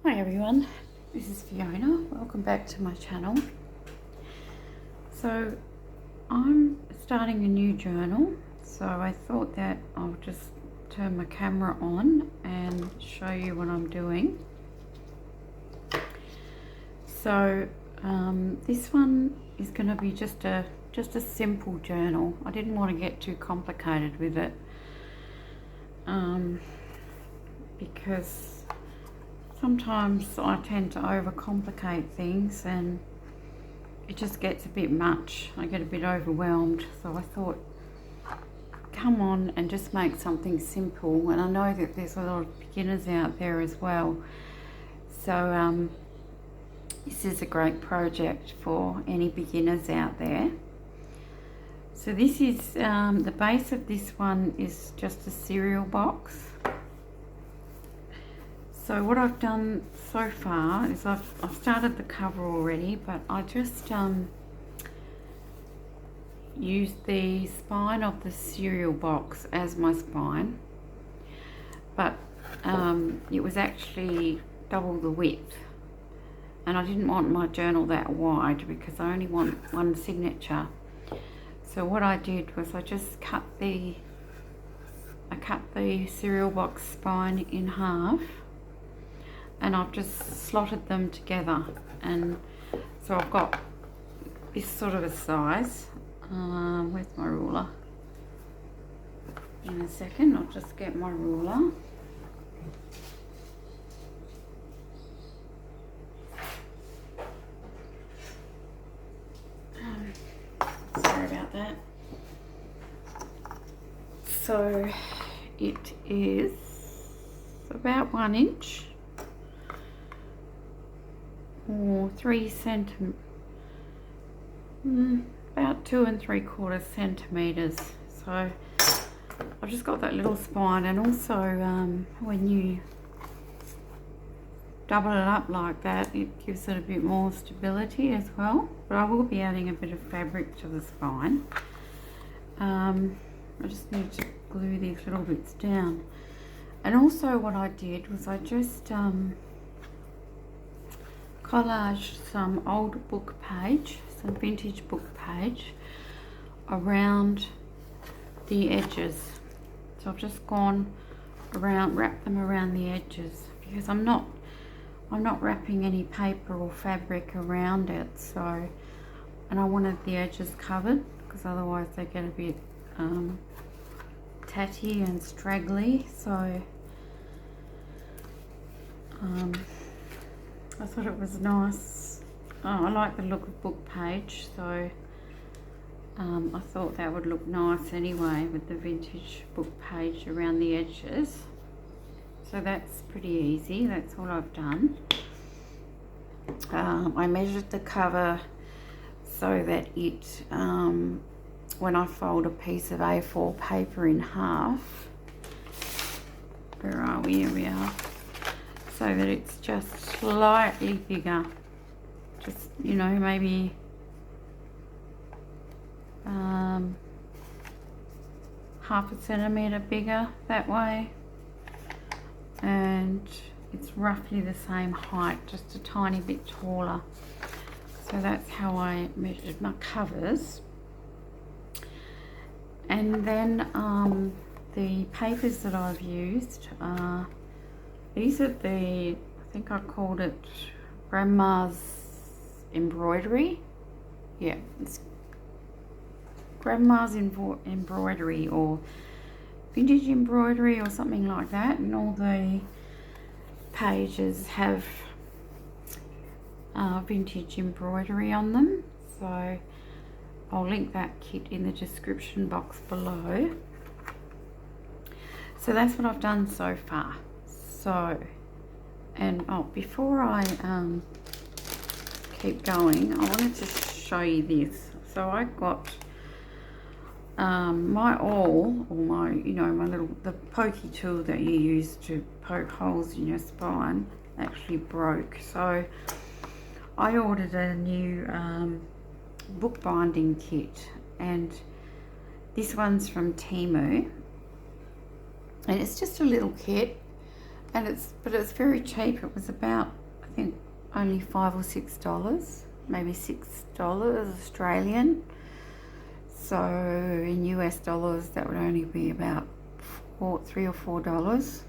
Hi everyone, this is Fiona. Welcome back to my channel. So I'm starting a new journal, so I thought that I'll just turn my camera on and show you what I'm doing. So this one is going to be just a simple journal. I didn't want to get too complicated with it because sometimes I tend to overcomplicate things and it just gets a bit much. I get a bit overwhelmed, so I thought, come on and just make something simple. And I know that there's a lot of beginners out there as well, so this is a great project for any beginners out there. So this is the base of this one is just a cereal box. So what I've done so far is I've started the cover already, but I just used the spine of the cereal box as my spine, but it was actually double the width, and I didn't want my journal that wide because I only want one signature. So what I did was I just cut the cereal box spine in half, and I've just slotted them together, and so I've got this sort of a size. Where's my ruler? In a second, I'll just get my ruler. Sorry about that. So it is about 1 inch or 3 centimeters, about 2 3/4 centimeters. So I've just got that little spine, and also when you double it up like that, it gives it a bit more stability as well. But I will be adding a bit of fabric to the spine. I just need to glue these little bits down. And also what I did was I just collaged some old book page, some vintage book page around the edges. So I've just gone around, wrapped them around the edges, because I'm not wrapping any paper or fabric around it. So, and I wanted the edges covered because otherwise they get a bit tatty and straggly. So I thought it was nice. I like the look of book page, so I thought that would look nice anyway with the vintage book page around the edges. So that's pretty easy. That's all I've done. I measured the cover so that it, when I fold a piece of A4 paper in half, where are we? Here we are. So that it's just slightly bigger, just, you know, maybe half a centimetre bigger that way, and it's roughly the same height, just a tiny bit taller. So that's how I measured my covers. And then the papers that I've used are, these are the, I think I called it Grandma's Embroidery. Yeah, it's Grandma's Embroidery or Vintage Embroidery or something like that. And all the pages have vintage embroidery on them. So I'll link that kit in the description box below. So that's what I've done so far. So, and before I keep going, I wanted to show you this. So I got my awl, or my, you know, my little, the pokey tool that you use to poke holes in your spine, actually broke. So I ordered a new bookbinding kit, and this one's from Temu, and it's just a little kit, and it's very cheap. It was about think only $5 or $6, maybe $6 Australian. So in US dollars, that would only be about $3 or $4.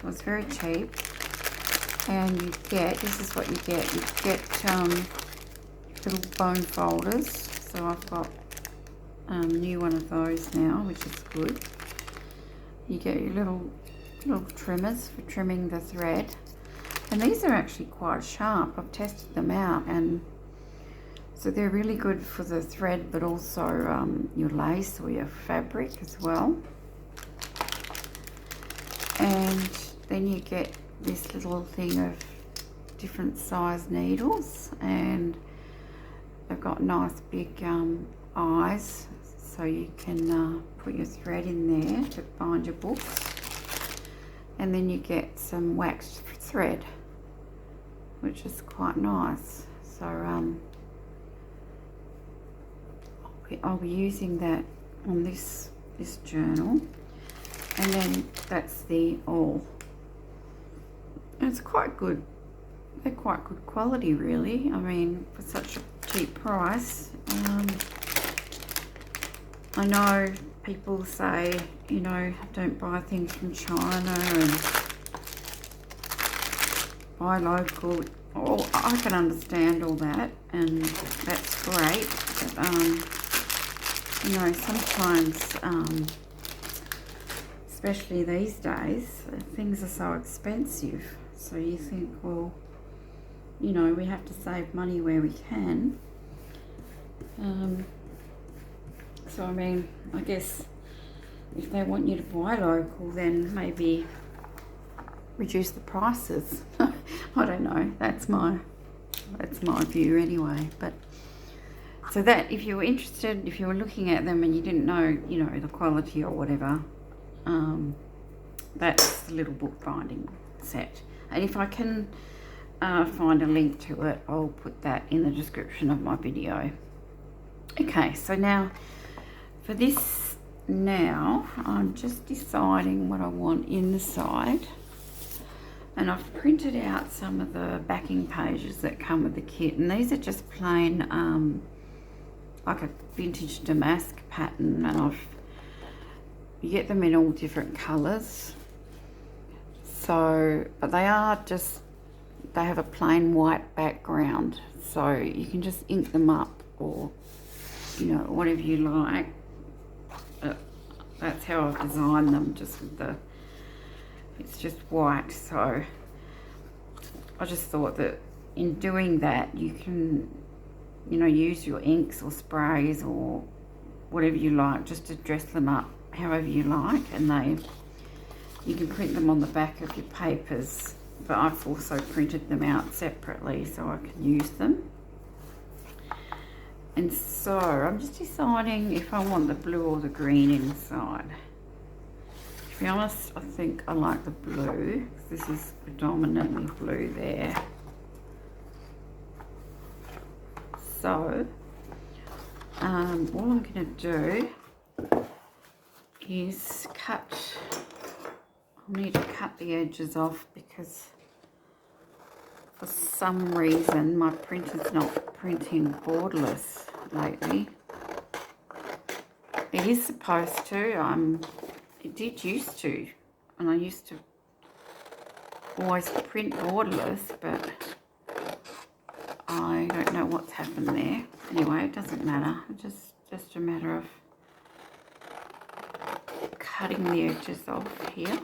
So it's very cheap. And you get, this is what you get little bone folders. So I've got new one of those now, which is good. You get your little trimmers for trimming the thread, and these are actually quite sharp. I've tested them out, and so they're really good for the thread, but also your lace or your fabric as well. And then you get this little thing of different size needles, and they've got nice big eyes, so you can put your thread in there to bind your books. And then you get some waxed thread, which is quite nice. So I'll be using that on this journal. And then that's the all. And it's quite good. They're quite good quality, really. I mean, for such a cheap price. I know people say, you know, don't buy things from China and buy local. Oh, I can understand all that, and that's great. But, you know, sometimes, especially these days, things are so expensive. So you think, well, you know, we have to save money where we can. So I mean, I guess if they want you to buy local, then maybe reduce the prices. I don't know. That's my view anyway. But so that if you were interested, if you were looking at them and you didn't know, you know, the quality or whatever, that's the little bookbinding set. And if I can find a link to it, I'll put that in the description of my video. Okay, so now for this, now I'm just deciding what I want in the side, and I've printed out some of the backing pages that come with the kit, and these are just plain like a vintage damask pattern, and you get them in all different colors. So, but they have a plain white background, so you can just ink them up, or you know, whatever you like. That's how I've designed them, just with it's just white. So I just thought that in doing that, you can, you know, use your inks or sprays or whatever you like, just to dress them up however you like, and you can print them on the back of your papers, but I've also printed them out separately so I can use them. And so I'm just deciding if I want the blue or the green inside. To be honest, I think I like the blue, because this is predominantly blue there. So all I'm going to do is I'll need to cut the edges off, because for some reason my printer's not printing borderless lately. It is supposed to. It did used to, and I used to always print borderless, but I don't know what's happened there. Anyway, it doesn't matter. It's just a matter of cutting the edges off here.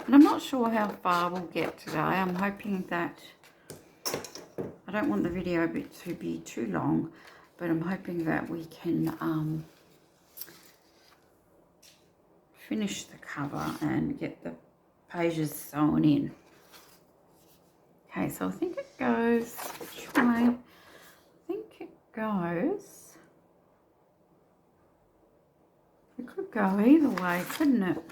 And I'm not sure how far we'll get today. I'm hoping that I don't want the video to be too long, but I'm hoping that we can finish the cover and get the pages sewn in. Okay, so I think it goes, which way? I think it goes, it could go either way, couldn't it?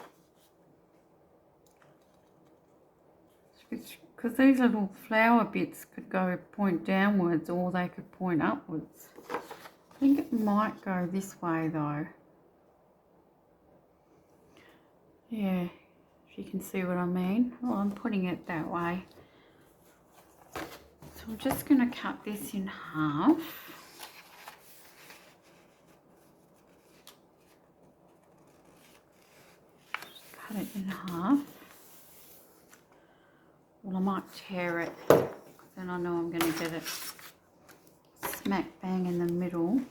Because these little flower bits could point downwards, or they could point upwards. I think it might go this way though. Yeah, if you can see what I mean. Well, I'm putting it that way. I'm just going to cut this in half. Cut it in half. Well, I might tear it, then I know I'm going to get it smack bang in the middle.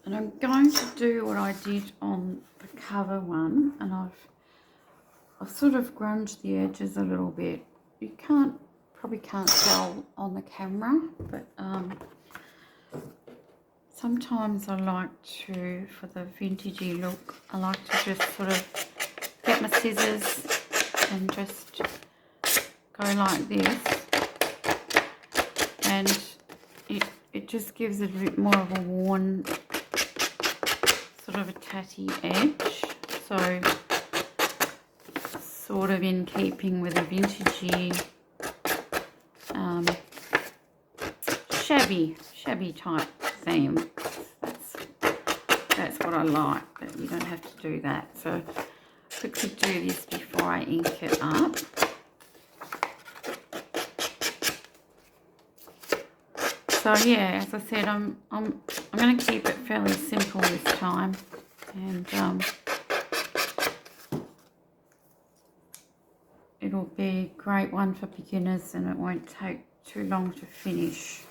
And I'm going to do what I did on the cover one, and I've sort of grunged the edges a little bit. You probably can't tell on the camera, but sometimes I like to, for the vintagey look, I like to just sort of get my scissors and just go like this, and it just gives it a bit more of a worn, sort of a tatty edge, so sort of in keeping with a vintagey shabby type theme. That's what I like, but you don't have to do that. So quickly do this before I ink it up. So yeah, as I said, I'm going to keep it fairly simple this time, and it'll be a great one for beginners, and it won't take too long to finish.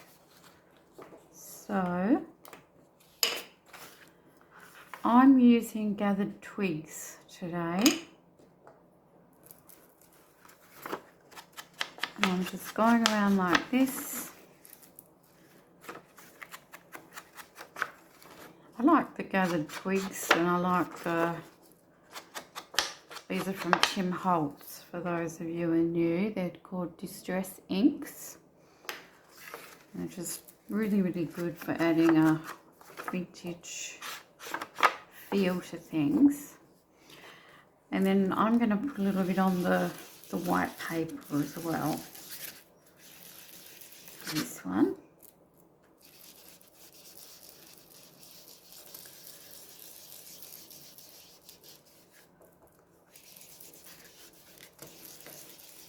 So I'm using gathered twigs today, and I'm just going around like this. I like the gathered twigs, and I like these are from Tim Holtz, for those of you who are new. They're called Distress Inks. They're just really, really good for adding a vintage feel to things. And then I'm going to put a little bit on the white paper as well. This one.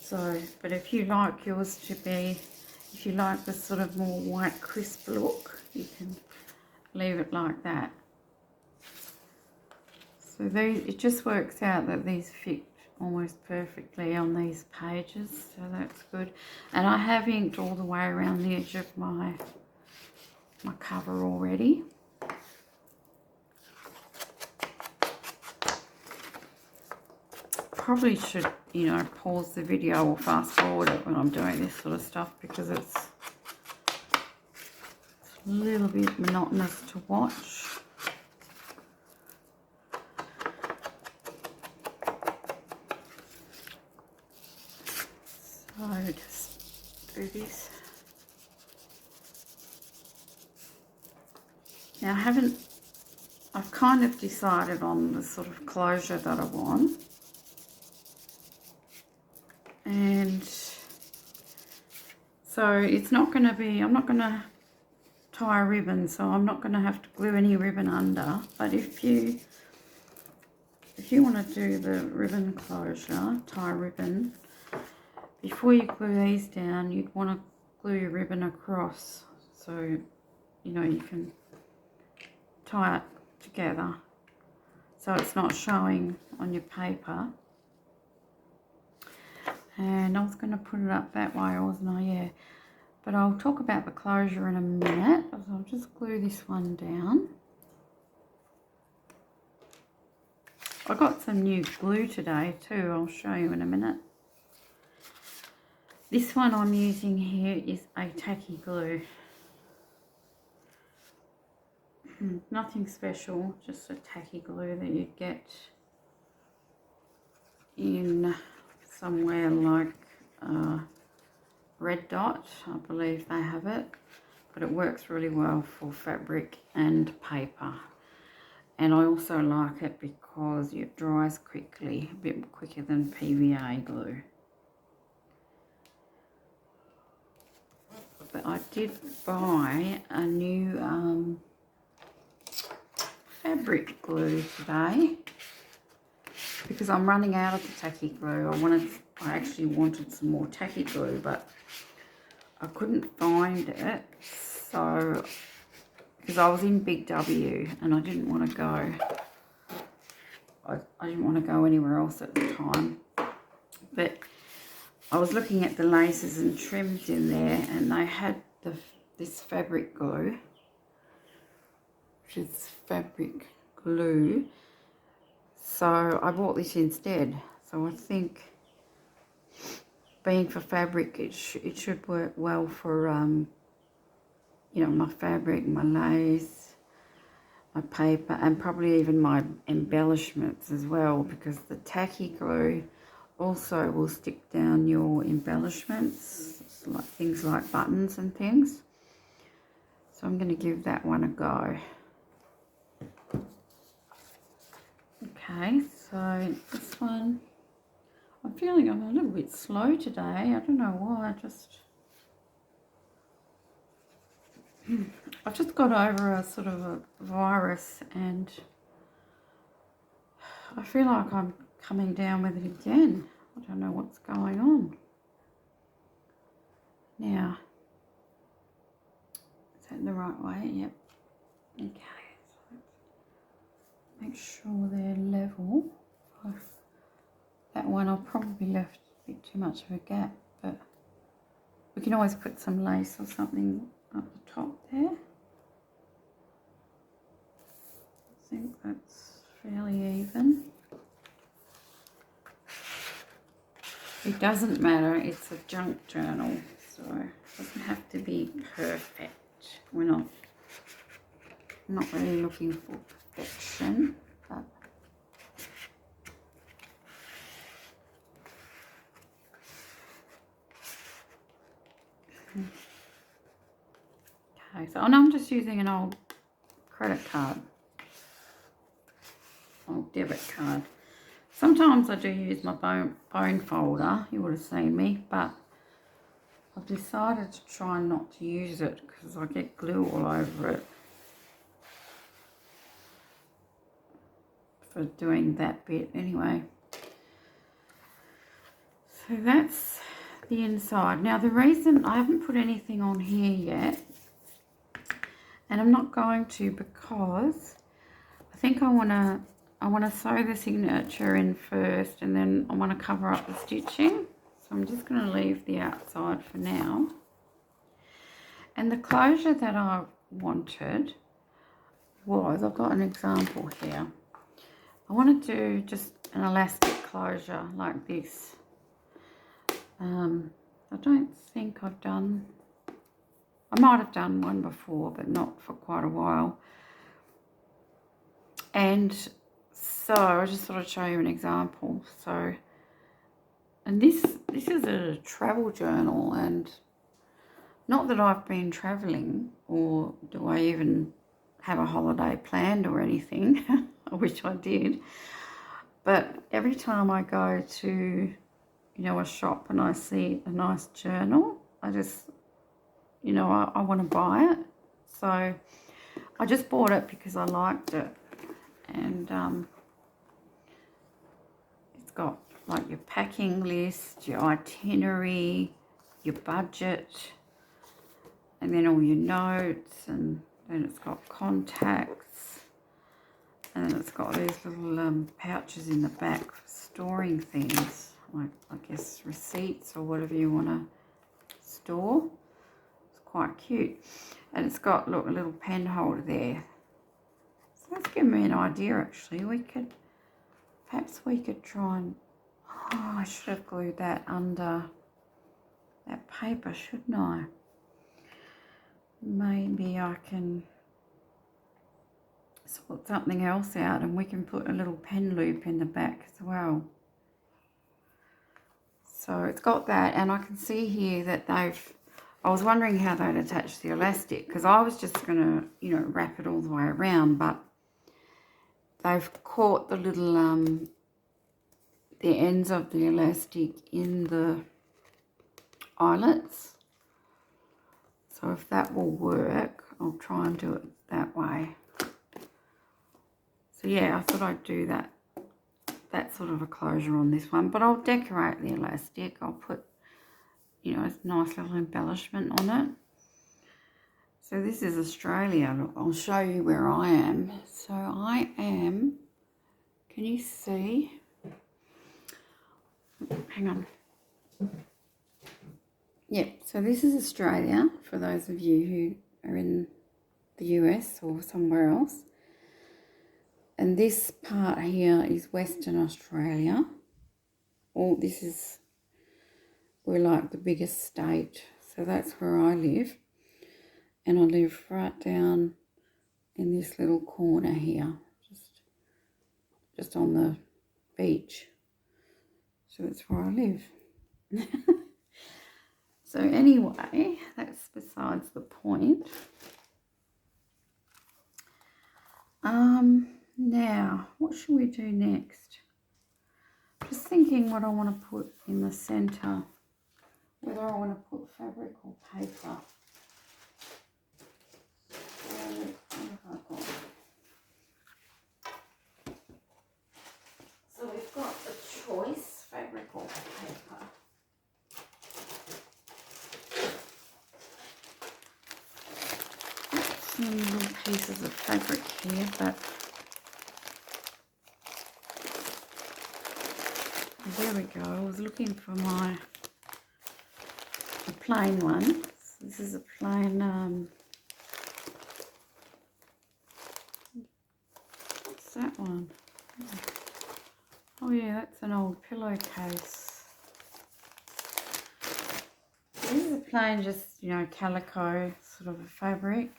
So, but if you like yours to be, if you like this sort of more white crisp look, you can leave it like that. So it just works out that these fit almost perfectly on these pages, so that's good. And I have inked all the way around the edge of my cover already. Probably should, you know, pause the video or fast forward it when I'm doing this sort of stuff, because it's a little bit monotonous to watch. So just do this. Now I've kind of decided on the sort of closure that I want. And so it's not going to be, I'm not going to tie a ribbon, so I'm not going to have to glue any ribbon under. But if you want to do the ribbon closure, tie a ribbon, before you glue these down, you'd want to glue your ribbon across, so you know you can tie it together so it's not showing on your paper. And I was going to put it up that way, wasn't I? Yeah. But I'll talk about the closure in a minute. So I'll just glue this one down. I got some new glue today too. I'll show you in a minute. This one I'm using here is a tacky glue. Nothing special, just a tacky glue that you'd get in somewhere like Red Dot. I believe they have it, but it works really well for fabric and paper. And I also like it because it dries quickly, a bit quicker than PVA glue. But I did buy a new fabric glue today. because I'm running out of the tacky glue. I actually wanted some more tacky glue, but I couldn't find it. So, because I was in Big W and I didn't want to go. I didn't want to go anywhere else at the time. But I was looking at the laces and trims in there, and they had this fabric glue, which is fabric glue. So I bought this instead. So I think, being for fabric, it should work well for you know, my fabric, my lace, my paper, and probably even my embellishments as well, because the tacky glue also will stick down your embellishments, like things like buttons and things. So I'm going to give that one a go. Okay, so this one, I'm feeling I'm a little bit slow today. I don't know why. I've just got over a sort of a virus, and I feel like I'm coming down with it again. I don't know what's going on. Now, is that the right way? Yep. Okay. So make sure they're level. That one I probably left a bit too much of a gap, but we can always put some lace or something up the top there. I think that's fairly even. It doesn't matter, it's a junk journal, so it doesn't have to be perfect. We're not really looking for perfection, but okay, so I'm just using an old credit card, old debit card. Sometimes I do use my bone folder, you would have seen me, but I've decided to try not to use it because I get glue all over it for doing that bit anyway. So that's the inside. Now the reason I haven't put anything on here yet, and I'm not going to, because I think I want to sew the signature in first, and then I want to cover up the stitching. So I'm just going to leave the outside for now. And the closure that I wanted was, I've got an example here. I want to do just an elastic closure like this. I don't think I might have done one before, but not for quite a while. And so I just thought I'd show you an example. So, and this is a travel journal, and not that I've been traveling, or do I even have a holiday planned or anything. I wish I did. But every time I go to, you know, a shop and I see a nice journal, I just, you know, I want to buy it. So I just bought it because I liked it. And it's got like your packing list, your itinerary, your budget, and then all your notes, and then it's got contacts, and then it's got these little pouches in the back for storing things, like I guess receipts or whatever you want to store. It's quite cute. And it's got, look, a little pen holder there. So that's given me an idea actually. Perhaps we could try and, oh, I should have glued that under that paper, shouldn't I? Maybe I can sort something else out and we can put a little pen loop in the back as well. So it's got that, and I can see here that I was wondering how they'd attach the elastic, because I was just going to, you know, wrap it all the way around, but they've caught the little, the ends of the elastic in the eyelets. So if that will work, I'll try and do it that way. So yeah, I thought I'd do that that sort of a closure on this one, but I'll decorate the elastic. I'll put, you know, a nice little embellishment on it. So this is Australia. Look, I'll show you where I am. So I am, can you see? Hang on. Yep, so this is Australia, for those of you who are in the US or somewhere else. And this part here is Western Australia. Oh, this is, we're like the biggest state. So that's where I live. And I live right down in this little corner here, just on the beach. So that's where I live. So anyway, that's besides the point. Now, what should we do next? Just thinking what I want to put in the centre. Whether I want to put fabric or paper. So we've got a choice, fabric or paper. Some little pieces of fabric here, but there we go. I was looking for a plain one. So this is a plain, what's that one? Oh yeah, that's an old pillowcase. This is a plain, just, you know, calico sort of a fabric,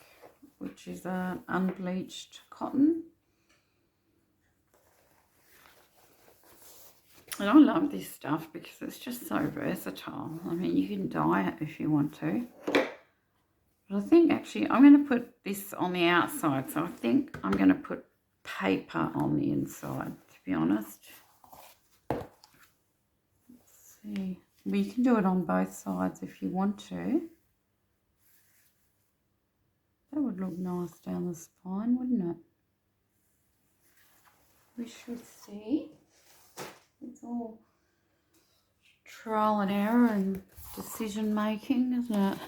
which is an unbleached cotton. And I love this stuff because it's just so versatile. I mean, you can dye it if you want to. But I think actually I'm going to put this on the outside. So I think I'm going to put paper on the inside, to be honest. Let's see. Well, you can do it on both sides if you want to. That would look nice down the spine, wouldn't it? We should see. It's all trial and error and decision making, isn't it?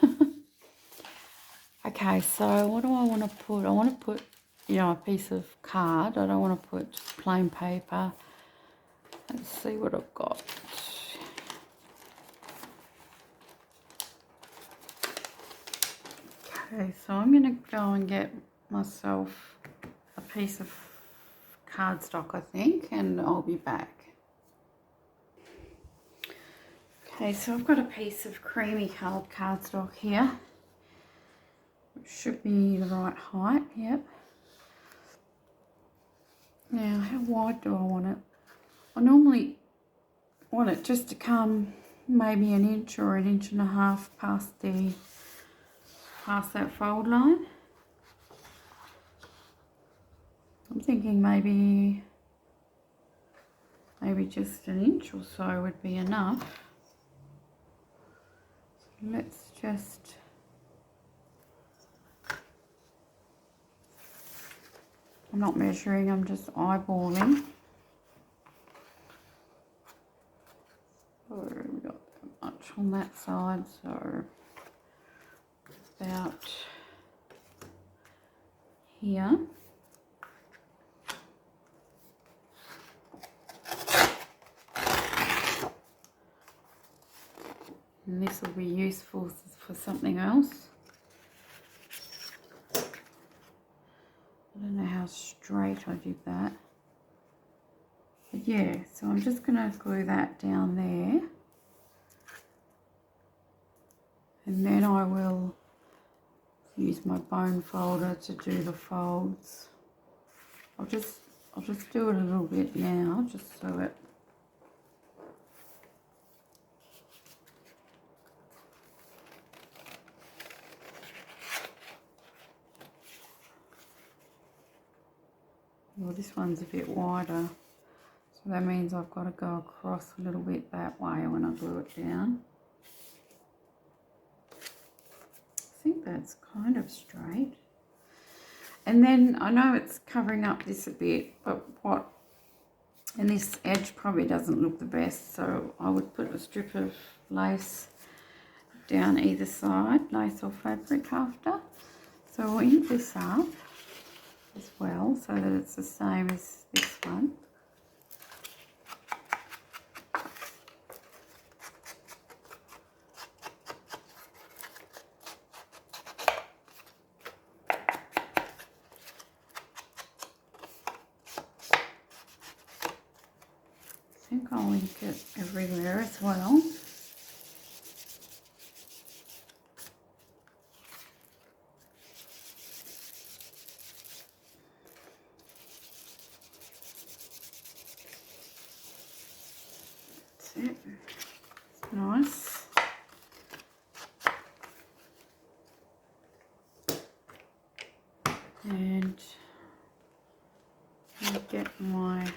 Okay, so what do I want to put? I want to put, you know, a piece of card. I don't want to put just plain paper. Let's see what I've got. Okay, so I'm going to go and get myself a piece of cardstock, I think, and I'll be back. Okay, so I've got a piece of creamy coloured cardstock here, which should be the right height, yep. Now, how wide do I want it? I normally want it just to come maybe an inch or an inch and a half past that fold line. I'm thinking maybe just an inch or so would be enough. So let's just I'm not measuring, I'm just eyeballing. Oh, we got that much on that side, so about here. And this will be useful for something else. I don't know how straight I did that. But yeah, so I'm just going to glue that down there. And then I will use my bone folder to do the folds. I'll just do it a little bit now, just so it well, this one's a bit wider, so that means I've got to go across a little bit that way when I glue it down. I think that's kind of straight. And then I know it's covering up this a bit, but what And this edge probably doesn't look the best, so I would put a strip of lace down either side, lace or fabric after. So we'll ink this up as well so that it's the same as this one. I think I'll ink it everywhere as well. That's it. It's nice. And I'll get my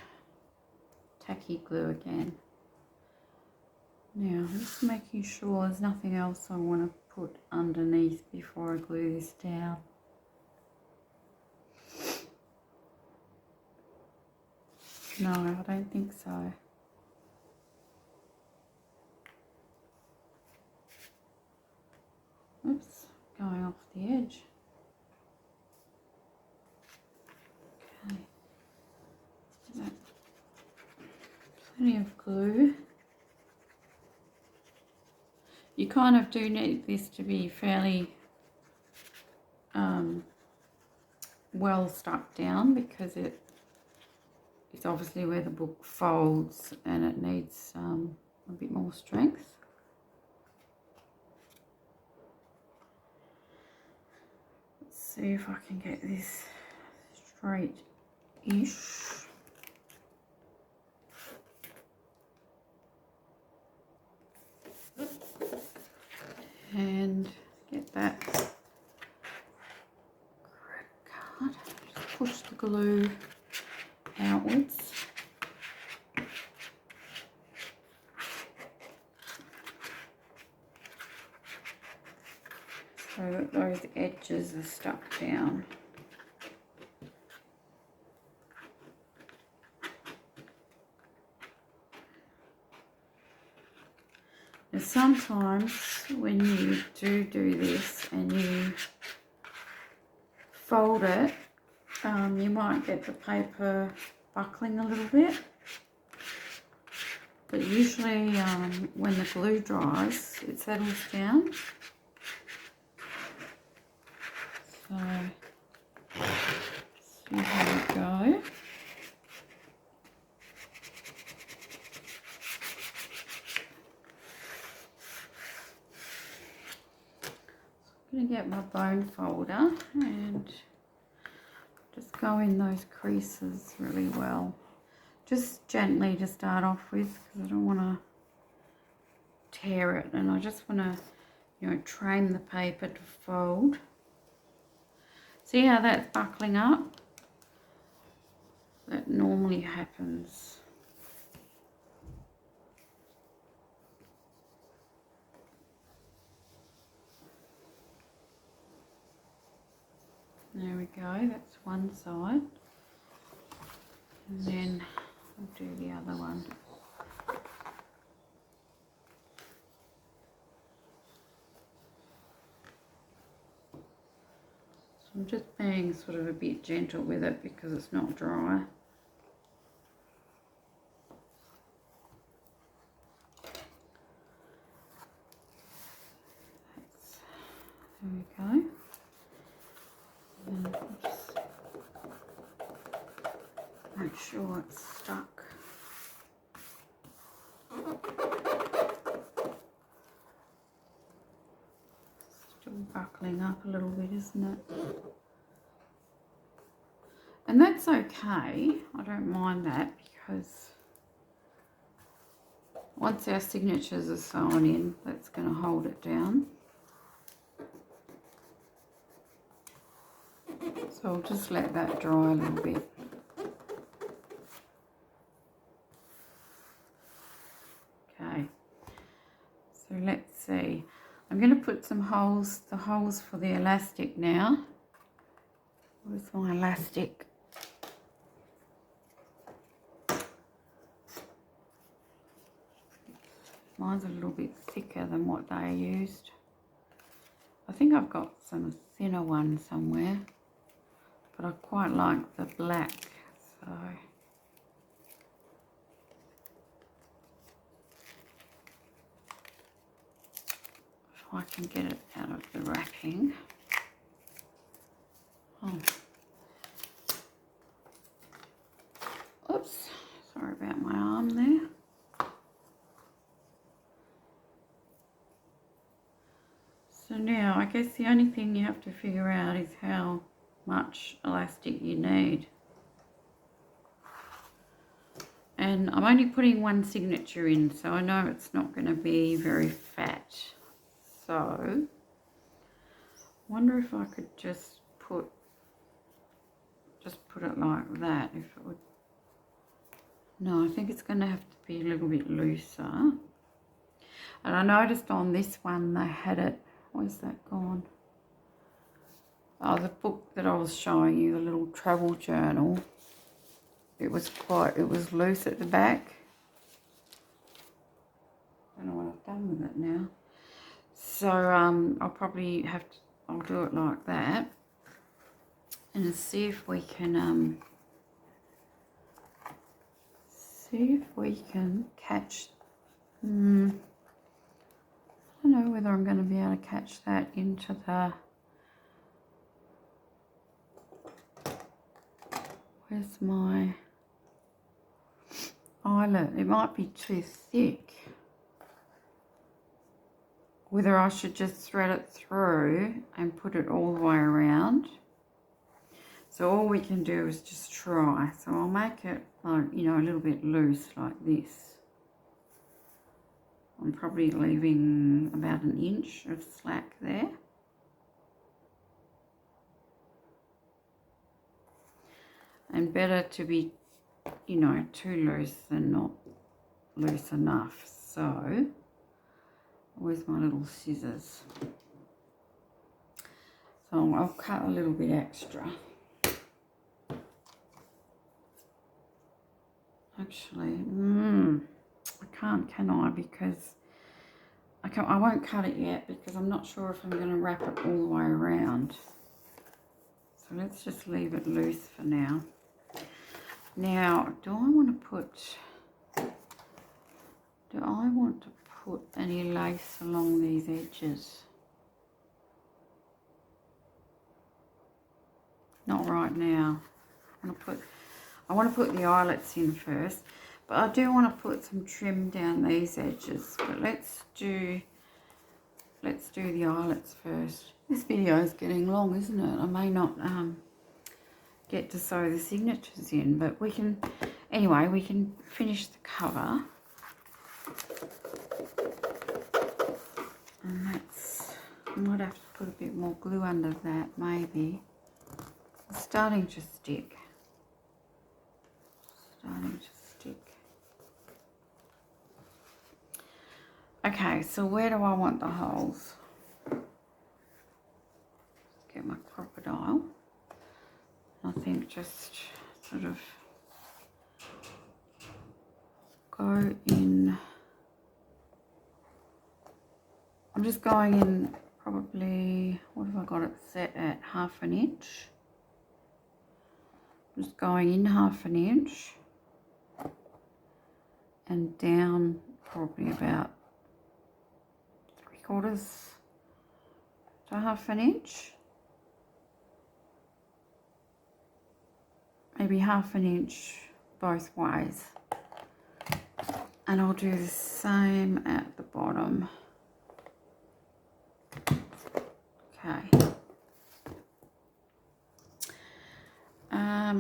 tacky glue again. Now I'm just making sure there's nothing else I want to put underneath before I glue this down. No, I don't think so. Oops, going off the edge. Okay, let's do that. Plenty of glue. You kind of do need this to be fairly well stuck down because it's obviously where the book folds and it needs a bit more strength. Let's see if I can get this straight-ish. And get that card. Just push the glue outwards. So that those edges are stuck down. And sometimes when you do this and you fold it, you might get the paper buckling a little bit. But usually when the glue dries, it settles down. So, see how we go. I'm going to get my bone folder and just go in those creases really well. Just gently to start off with because I don't want to tear it, and I just want to, you know, train the paper to fold. See how that's buckling up? That normally happens. There we go, that's one side. And then I'll do the other one. So I'm just being sort of a bit gentle with it because it's not dry. There we go. And just make sure it's stuck. Still buckling up a little bit, isn't it? And that's okay. I don't mind that because once our signatures are sewn in, that's going to hold it down. So I'll just let that dry a little bit. Okay, so let's see. I'm going to put some holes, the holes for the elastic now. Where's my elastic? Mine's a little bit thicker than what they used. I think I've got some thinner ones somewhere, but I quite like the black, so if I can get it out of the wrapping. Oh. Oops, sorry about my arm there. So now I guess the only thing you have to figure out is how much elastic you need. And I'm only putting one signature in, so I know it's not going to be very fat. So I wonder if I could just put it like that, if it would. No, I think it's going to have to be a little bit looser. And I noticed on this one they had it. Where's that gone? Oh, the book that I was showing you, the little travel journal. It was loose at the back. I don't know what I've done with it now. So I'll probably I'll do it like that. And see if we can catch, I don't know whether I'm going to be able to catch that into the, where's my eyelet? It might be too thick. Whether I should just thread it through and put it all the way around. So all we can do is just try. So I'll make it like, you know, a little bit loose like this. I'm probably leaving about an inch of slack there. And better to be, you know, too loose than not loose enough. So, where's my little scissors? So I'll cut a little bit extra. Actually, I can't, can I? Because I won't cut it yet because I'm not sure if I'm going to wrap it all the way around. So let's just leave it loose for now. Now, do I want to put any lace along these edges? Not right now. I want to put the eyelets in first, but I do want to put some trim down these edges. But let's do the eyelets first. This video is getting long, isn't it? I may not get to sew the signatures in, but we can finish the cover. And I might have to put a bit more glue under that, maybe. It's starting to stick. Okay, so where do I want the holes? Get my crocodile. I think just sort of go in. I'm just going in probably, what have I got it set at? 1/2 inch. Just going in 1/2 inch and down probably about 3/4 to 1/2 inch. Maybe 1/2 inch both ways. And I'll do the same at the bottom. Okay.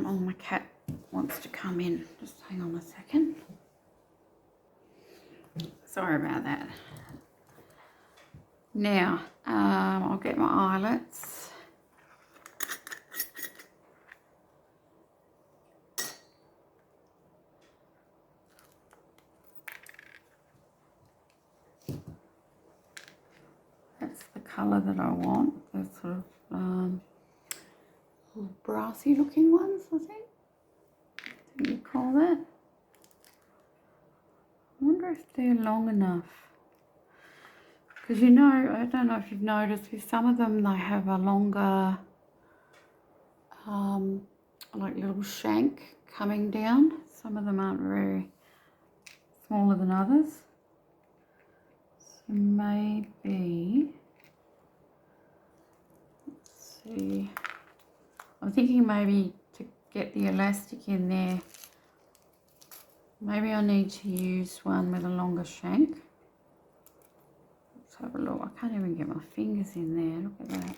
Oh, my cat wants to come in. Just hang on a second. Sorry about that. Now, I'll get my eyelets. That's the colour that I want. The sort of little brassy looking ones, I think you call that. I wonder if they're long enough. Because you know, I don't know if you've noticed, with some of them they have a longer, like little shank coming down. Some of them aren't very smaller than others. So maybe, let's see, I'm thinking maybe to get the elastic in there, maybe I need to use one with a longer shank. Let's have a look. I can't even get my fingers in there. Look at that.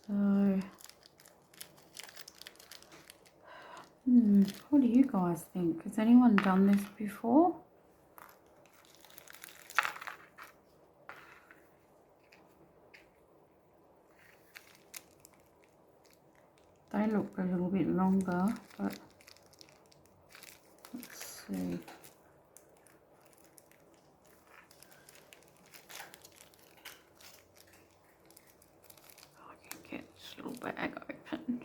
So, what do you guys think? Has anyone done this before? They look a little bit longer, but let's see. I can get this little bag open.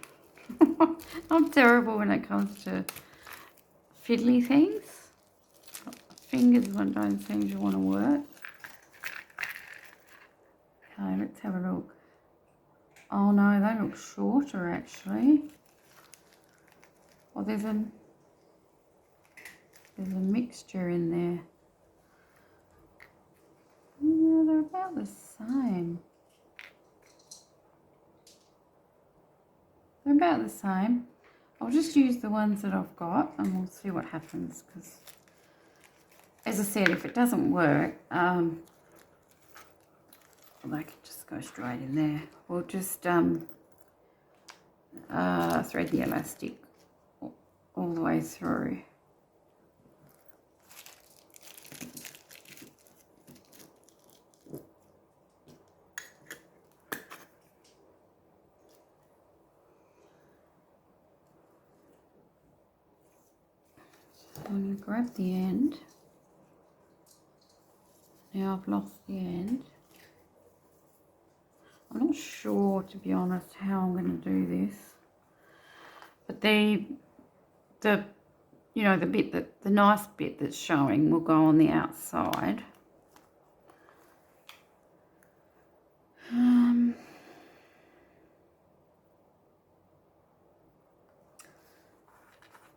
I'm terrible when it comes to fiddly things. Fingers don't seem to want to work. Okay, let's have a look. Oh no, they look shorter actually. Oh, there's a mixture in there. No, they're about the same. They're about the same. I'll just use the ones that I've got and we'll see what happens, because as I said, if it doesn't work, well, they can just go straight in there. We'll just thread the elastic all the way through. I'm going to grab the end. Now I've lost the end. I'm not sure, to be honest, how I'm going to do this. But the you know, the nice bit that's showing will go on the outside.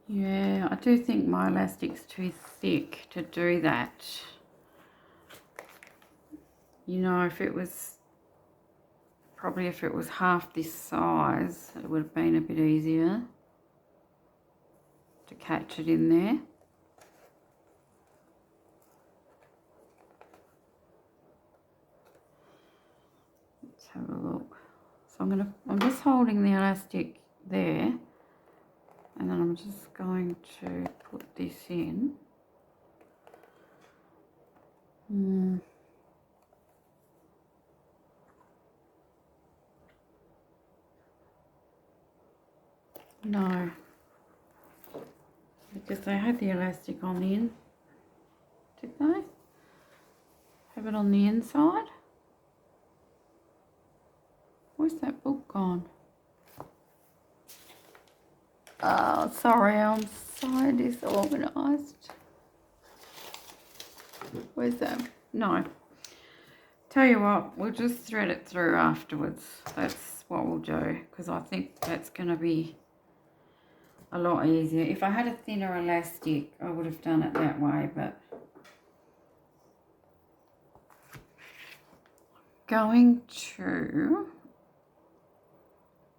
Yeah, I do think my elastic's too thick to do that. You know, if it was half this size, it would have been a bit easier to catch it in there. Let's have a look. So I'm just holding the elastic there, and then I'm just going to put this in. No, because they had the elastic on the did they? Have it on the inside? Where's that book gone? Oh, sorry, I'm so disorganised. Where's that? No. Tell you what, we'll just thread it through afterwards. That's what we'll do, because I think that's going to be a lot easier. If I had a thinner elastic, I would have done it that way, but going to,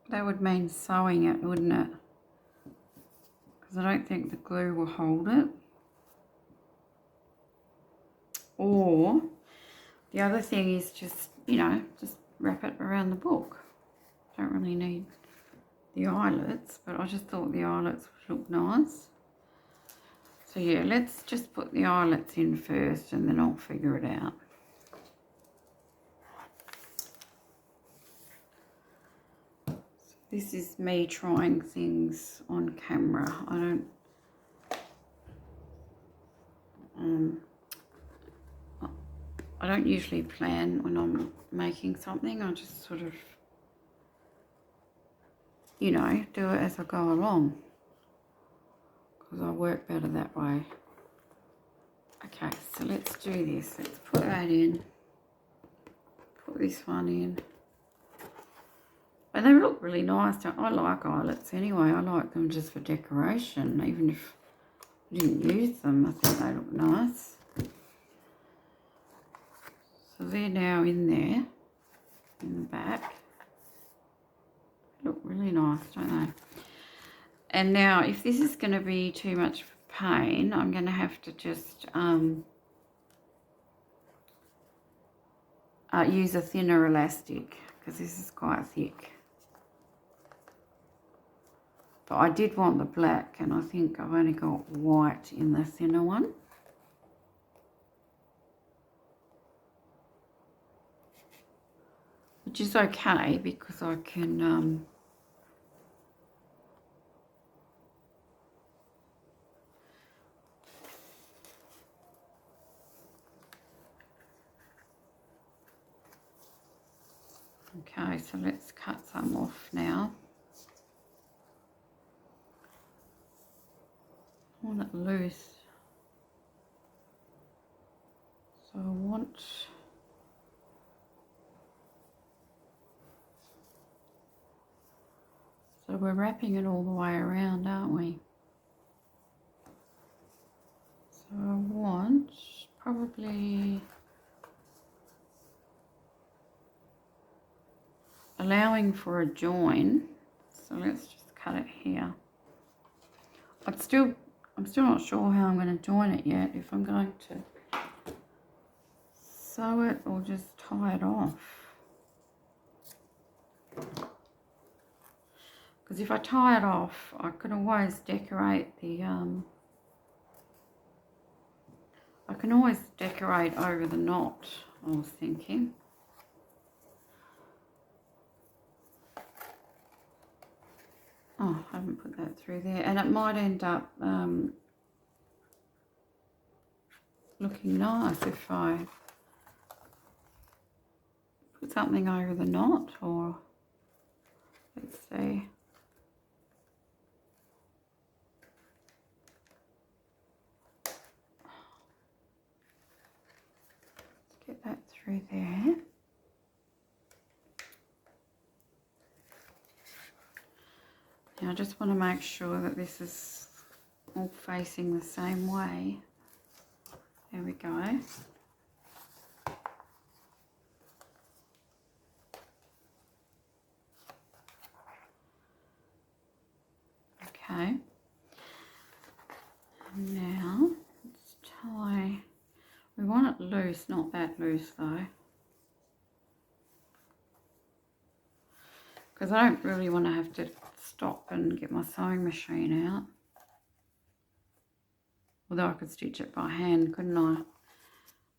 that would mean sewing it, wouldn't it? Because I don't think the glue will hold it. Or the other thing is just, you know, just wrap it around the book. Don't really need the eyelets, but I just thought the eyelets would look nice. So yeah, let's just put the eyelets in first and then I'll figure it out. So this is me trying things on camera. I don't usually plan when I'm making something. I just sort of, you know, do it as I go along, because I work better that way. Okay, so let's do this. Let's put that in. Put this one in. And they look really nice. I like eyelets anyway. I like them just for decoration. Even if I didn't use them, I think they look nice. So they're now in there, in the back. They look really nice, don't they? And now, if this is going to be too much pain, I'm going to have to just use a thinner elastic, because this is quite thick. But I did want the black, and I think I've only got white in the thinner one. Which is okay, because I can okay, so let's cut some off now. I want it loose. So I want... So we're wrapping it all the way around, aren't we? So I want probably... allowing for a join, so let's just cut it here. I'm still not sure how I'm going to join it yet, if I'm going to sew it or just tie it off. Because if I tie it off, I can always decorate the I can always decorate over the knot, I was thinking. Oh, I haven't put that through there. And it might end up looking nice if I put something over the knot, or let's see. Let's get that through there. Now I just want to make sure that this is all facing the same way. There we go. Okay. And now let's tie. We want it loose, not that loose though. Because I don't really want to have to stop and get my sewing machine out. Although I could stitch it by hand, couldn't I?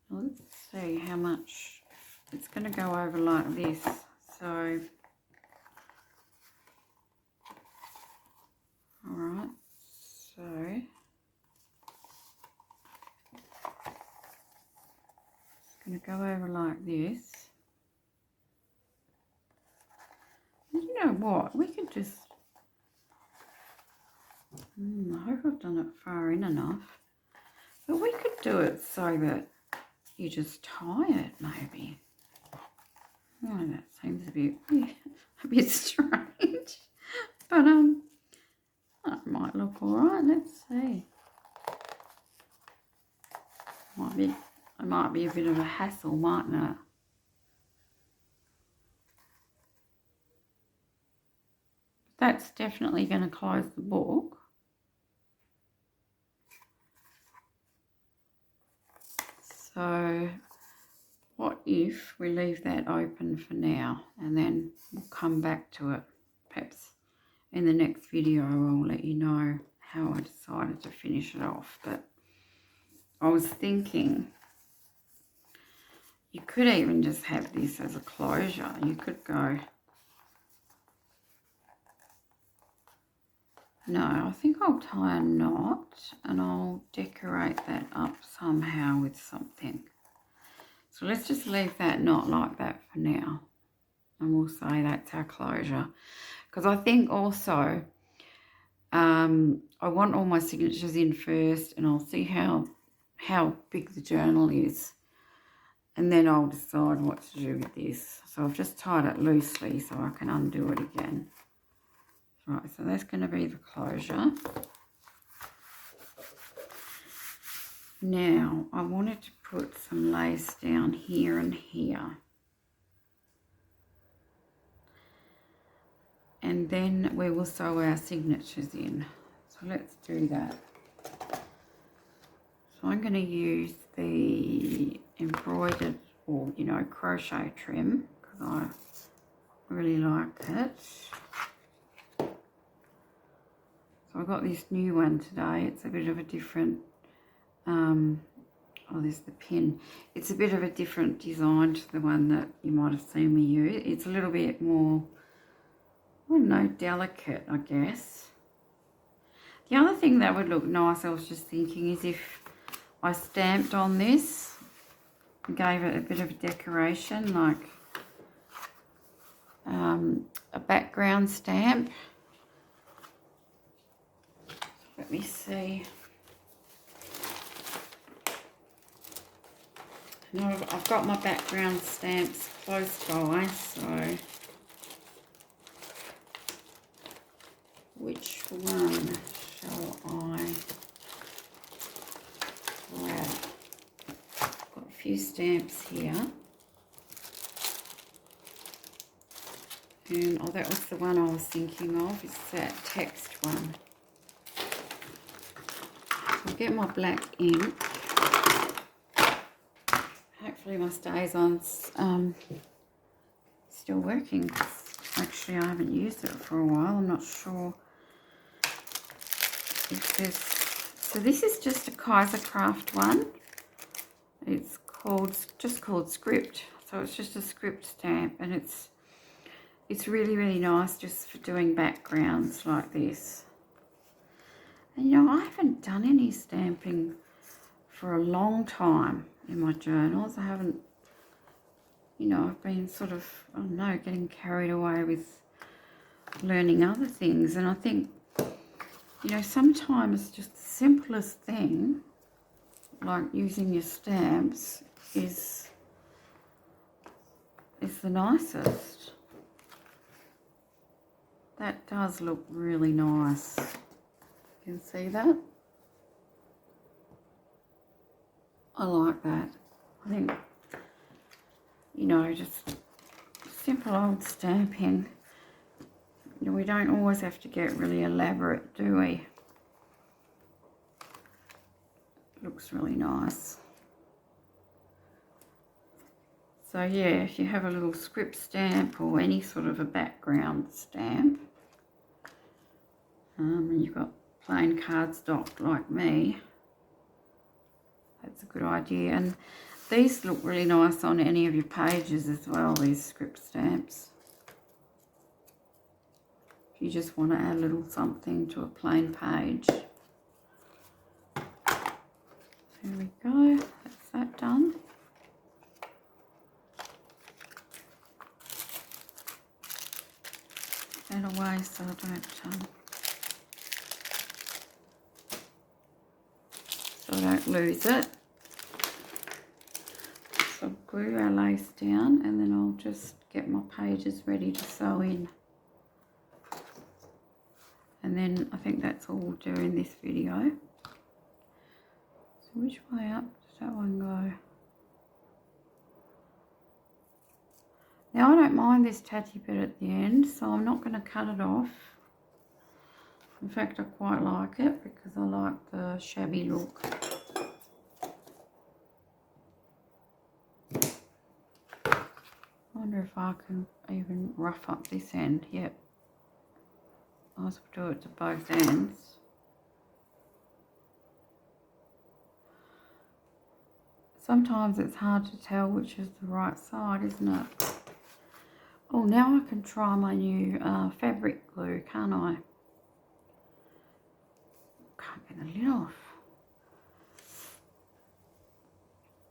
Let's see how much. It's going to go over like this. So, alright, so it's going to go over like this. And you know what? We could just... I hope I've done it far in enough. But we could do it so that you just tie it, maybe. Oh, that seems a bit strange. But that might look alright. Let's see. It might be a bit of a hassle, mightn't it? That's definitely going to close the book. So what if we leave that open for now, and then we'll come back to it perhaps in the next video. I'll let you know how I decided to finish it off. But I was thinking you could even just have this as a closure. You could go... No, I think I'll tie a knot and I'll decorate that up somehow with something. So let's just leave that knot like that for now. And we'll say that's our closure. Because I think also I want all my signatures in first, and I'll see how how big the journal is, and then I'll decide what to do with this. So I've just tied it loosely so I can undo it again. Right, so that's going to be the closure. Now I wanted to put some lace down here and here, and then we will sew our signatures in. So let's do that. So I'm going to use the embroidered, or you know, crochet trim, because I really like it. So I got this new one today. It's a bit of a different oh, there's the pin. It's a bit of a different design to the one that you might have seen me use. It's a little bit more, I don't know, delicate, I guess. The other thing that would look nice, I was just thinking, is if I stamped on this and gave it a bit of a decoration, like a background stamp. Let me see. No, I've got my background stamps close by, so which one shall I grab? I've got a few stamps here. And oh, that was the one I was thinking of, is that text one. So I'll get my black ink. Hopefully my StazOn's still working. Actually, I haven't used it for a while. I'm not sure if there's... So this is just a Kaisercraft one. It's just called Script. So it's just a script stamp, and it's really, really nice just for doing backgrounds like this. And you know, I haven't done any stamping for a long time in my journals. I haven't, you know, I've been sort of, I don't know, getting carried away with learning other things. And I think, you know, sometimes just the simplest thing, like using your stamps, is the nicest. That does look really nice. You can see that? I like that. I think, you know, just simple old stamping. You know, we don't always have to get really elaborate, do we? Looks really nice. So yeah, if you have a little script stamp or any sort of a background stamp, and you've got plain cardstock like me, that's a good idea. And these look really nice on any of your pages as well, these script stamps. If you just want to add a little something to a plain page. There we go, that's that done. Put that away so I don't lose it. So I'll glue our lace down, and then I'll just get my pages ready to sew in. And then I think that's all we'll do in this video. So which way up does that one go? Now I don't mind this tatty bit at the end, so I'm not going to cut it off. In fact, I quite like it because I like the shabby look. I wonder if I can even rough up this end. Yep. I'll do it to both ends. Sometimes it's hard to tell which is the right side, isn't it? Oh, now I can try my new fabric glue, can't I? Can't get the lid off.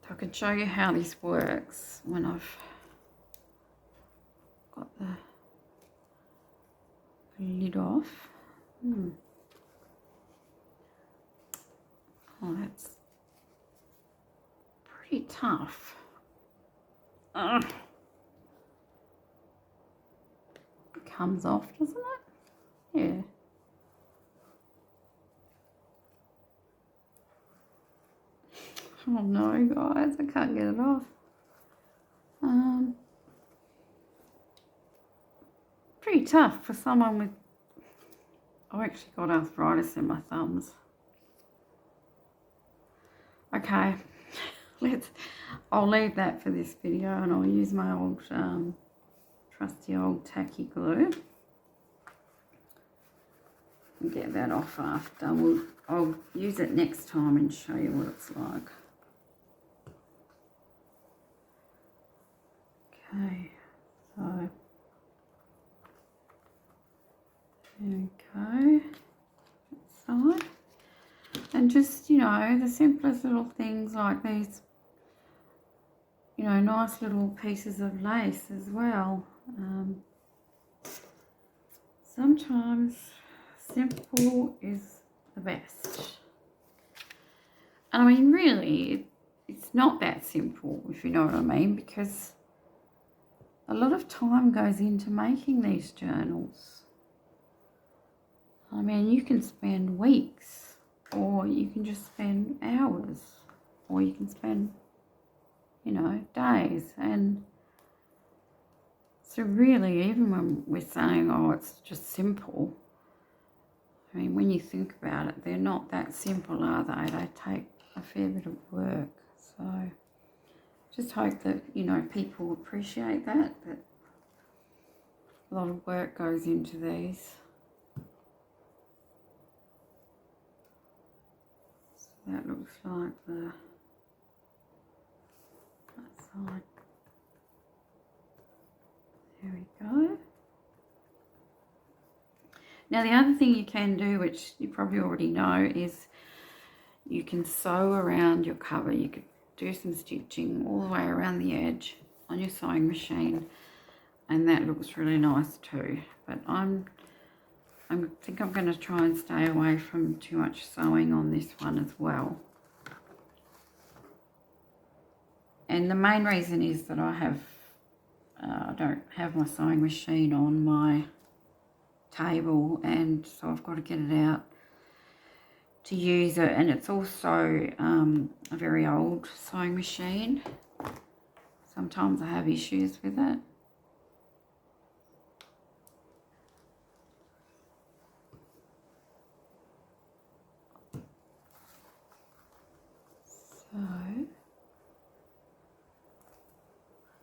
So I can show you how this works when I've got the lid off. Oh, that's bit tough. Ugh. It comes off, doesn't it? Yeah. Oh no, guys, I can't get it off. Pretty tough for someone with... I've actually got arthritis in my thumbs. Okay, I'll leave that for this video, and I'll use my old trusty old tacky glue and get that off after. I'll use it next time and show you what it's like. Okay, so there we go. That side. And just, you know, the simplest little things like these, you know, nice little pieces of lace as well. Sometimes simple is the best. And I mean, really, it's not that simple, if you know what I mean, because a lot of time goes into making these journals. I mean, you can spend weeks, or you can just spend hours, or you can spend, you know, days. And so really, even when we're saying, oh, it's just simple, I mean, when you think about it, they're not that simple, are they? They take a fair bit of work. So just hope that, you know, people appreciate that a lot of work goes into these. So that looks like that side. There we go. Now the other thing you can do, which you probably already know, is you can sew around your cover. You could do some stitching all the way around the edge on your sewing machine, and that looks really nice too. But I think I'm going to try and stay away from too much sewing on this one as well. And the main reason is that I don't have my sewing machine on my table, and so I've got to get it out to use it. And it's also a very old sewing machine. Sometimes I have issues with it.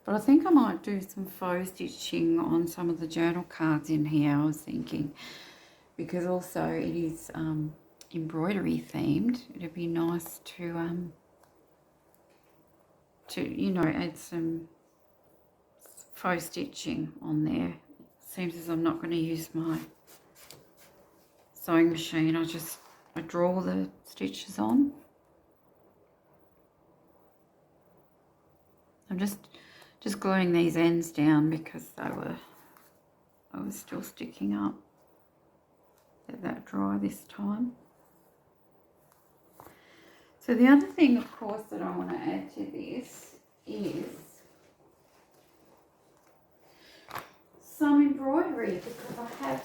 But I think I might do some faux stitching on some of the journal cards in here, I was thinking, because also it is embroidery themed. It'd be nice to you know, add some faux stitching on there. Seems as I'm not going to use my sewing machine. I draw the stitches on. I'm just gluing these ends down because I was still sticking up. Let that dry this time. So the other thing, of course, that I want to add to this is some embroidery, because I have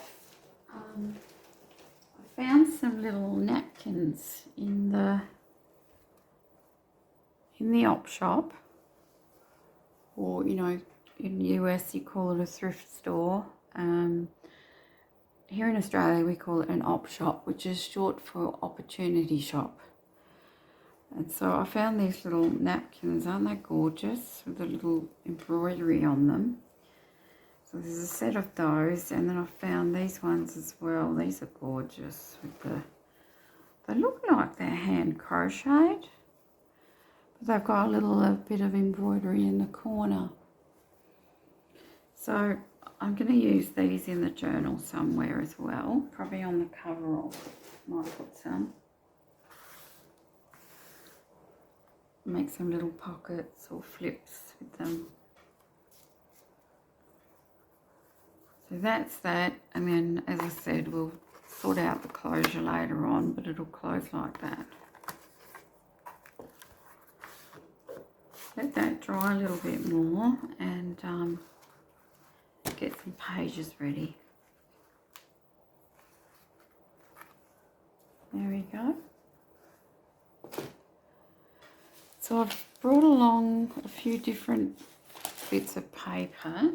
I found some little napkins in the op shop, or, you know, in the US you call it a thrift store. Here in Australia we call it an op shop, which is short for opportunity shop. And so I found these little napkins. Aren't they gorgeous, with a little embroidery on them? So there's a set of those, and then I found these ones as well. These are gorgeous. They look like they're hand crocheted, but they've got a bit of embroidery in the corner. So I'm going to use these in the journal somewhere as well. Probably on the cover, I might put some. Make some little pockets or flips with them. So that's that, and then, as I said, we'll sort out the closure later on, but it'll close like that. let that dry a little bit more and get some pages ready. There we go. So I've brought along a few different bits of paper.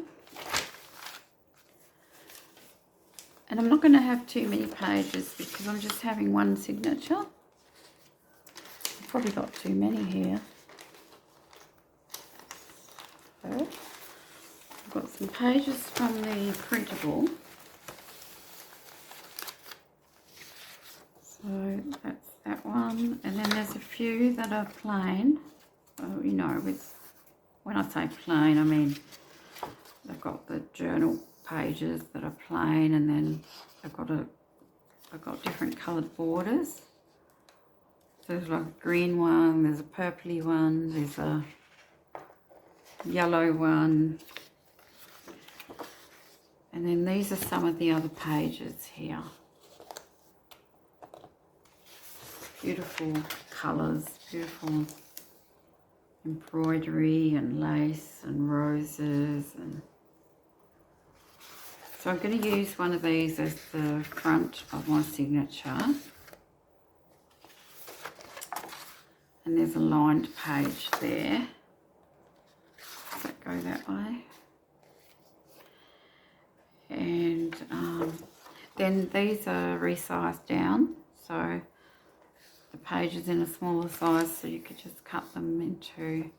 And I'm not going to have too many pages because I'm just having one signature. I've probably got too many here. So I've got some pages from the printable. So that's that one. And then there's a few that are plain. You know, when I say plain, I mean they've got the journal pages that are plain, and then I've got different coloured borders. So there's like a green one, there's a purpley one, there's a yellow one, and then these are some of the other pages here. Beautiful colours, beautiful embroidery and lace and roses. And so I'm going to use one of these as the front of my signature. And there's a lined page there. Does that go that way? And then these are resized down. So the page is in a smaller size, so you could just cut them into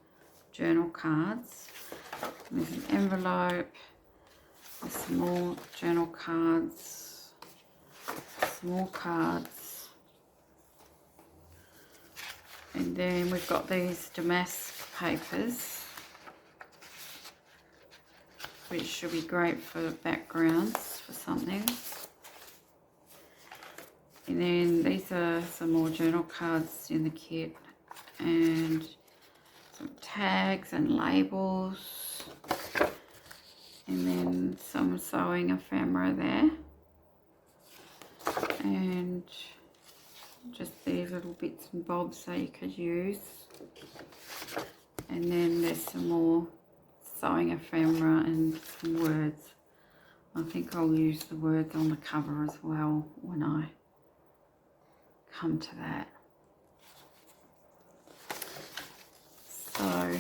journal cards. And there's an envelope, some more journal cards, small cards, and then we've got these damask papers, which should be great for backgrounds for something. And then these are some more journal cards in the kit, and some tags and labels, and then some sewing ephemera there, and just these little bits and bobs that you could use. And then there's some more sewing ephemera and some words. I think I'll use the words on the cover as well when I come to that. So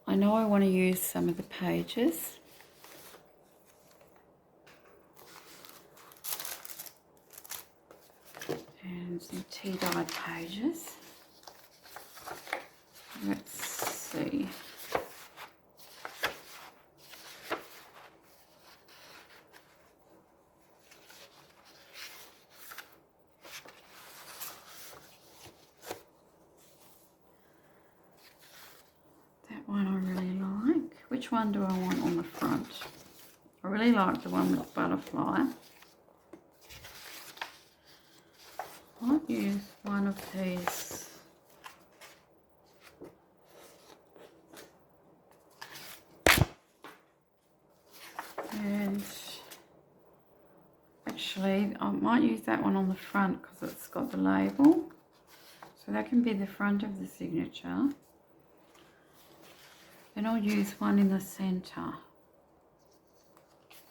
I know I want to use some of the pages. And some tea-dyed pages. Let's see. That one I really like. Which one do I want on the front? I really like the one with butterfly. I might use one of these. And actually I might use that one on the front because it's got the label. So that can be the front of the signature. Then I'll use one in the centre.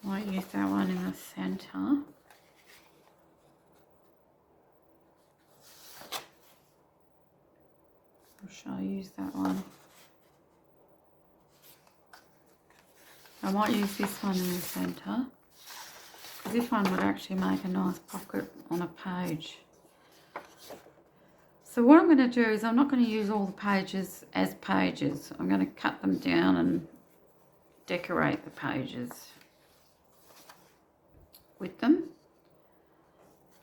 Might use that one in the centre. Or shall I use that one? I might use this one in the centre, because this one would actually make a nice pocket on a page. So what I'm going to do is I'm not going to use all the pages as pages. I'm going to cut them down and decorate the pages with them.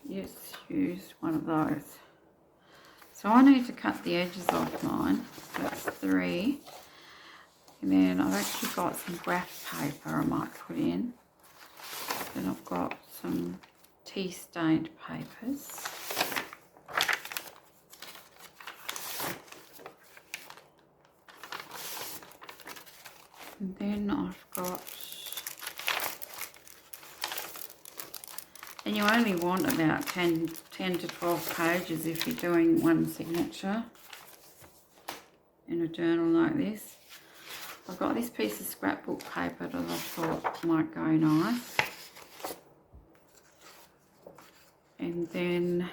Yes, use one of those. So I need to cut the edges off mine. That's 3. And then I've actually got some graph paper I might put in. Then I've got some tea stained papers. And then I've got, and you only want about 10 to 12 pages if you're doing one signature. in a journal like this. I've got this piece of scrapbook paper that I thought might go nice. And then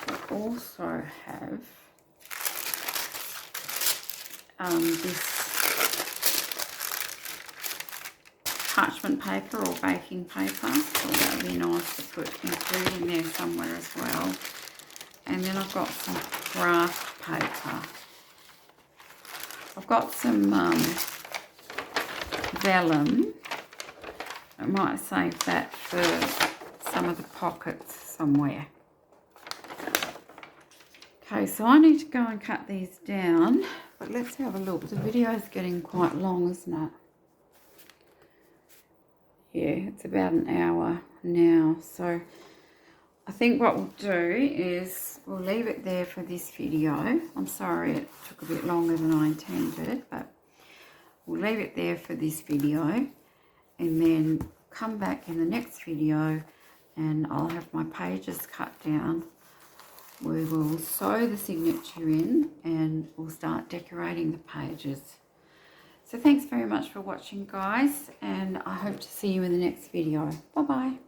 I also have this parchment paper or baking paper. So that would be nice to include in there somewhere as well. And then I've got some craft paper. I've got some vellum. I might save that for some of the pockets somewhere. Okay, so I need to go and cut these down, but let's have a look. The video is getting quite long, isn't it? Yeah, it's about an hour now. So I think what we'll do is we'll leave it there for this video. I'm sorry it took a bit longer than I intended, but we'll leave it there for this video and then come back in the next video and I'll have my pages cut down. We will sew the signature in and we'll start decorating the pages. So thanks very much for watching, guys, and I hope to see you in the next video. Bye bye.